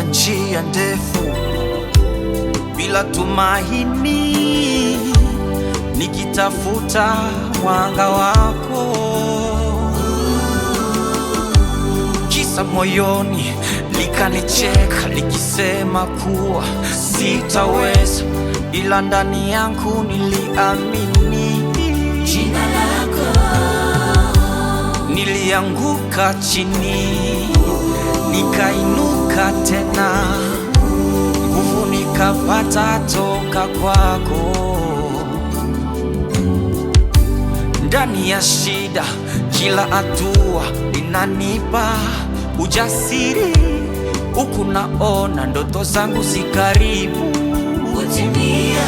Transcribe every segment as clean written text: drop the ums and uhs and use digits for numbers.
Njia ndefu bila tumaini, nikitafuta mwanga wako. Kisa moyoni likanicheka likisema kuwa sitaweza, ila ndani yangu niliamini jina lako. Nilianguka chini nikainuka tena, nguvu nikapata toka kwako. Ndani ya shida kila hatua inanipa ujasiri, huku naona ndoto zangu zikaribu kutimia.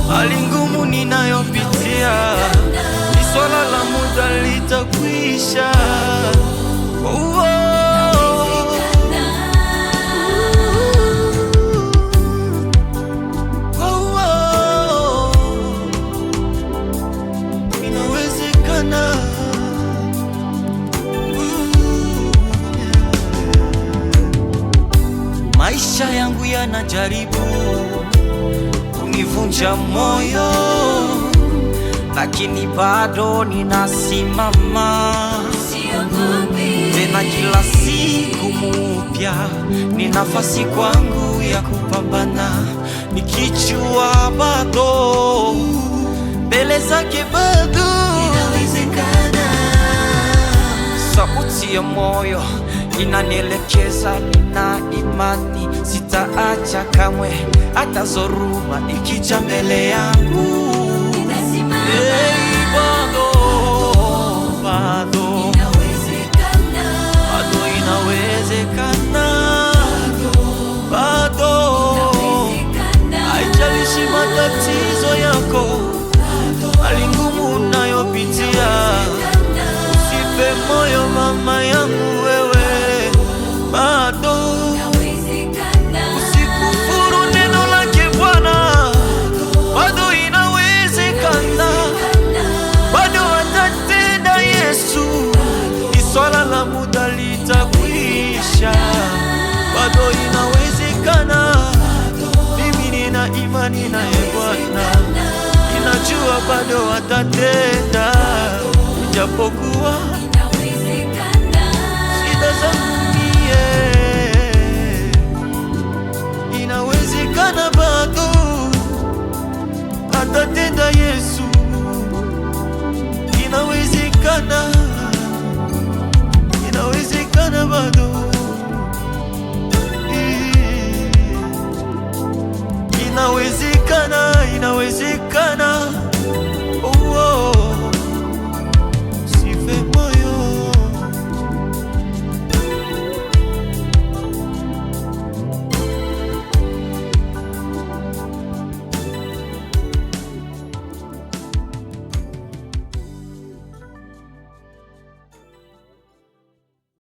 Hali ngumu ninayopitia ni swala la muda, litakwisha. Inawezekana. Maisha yangu yanajaribu kunivunja moyo, lakini bado ninasimama. Siogopi tena, kila siku mpya ni nafasi kwangu ya kupambana, nikijua bado mbele zake bado inawezekana. Sauti ya moyo inanielekeza, nina imani sitaacha kamwe, hata zoruba ikija mbele yangu. Bado inawezekana, haijalishi matatizo yako, hali ngumu unayopitia, usife moyo mama yangu, wewe bado usikufuru neno lake Bwana, bado inawezekana, bado atatenda Yesu, ni swala la muda litakwisha, bado inawezekana. Mimi nina imani naye Bwana, ninajua bado atatenda, ijapokuwa shida zangu inawezekana, bado atatenda Yesu, inawezekana, inawezekana bado, inawezekana, inawezekana.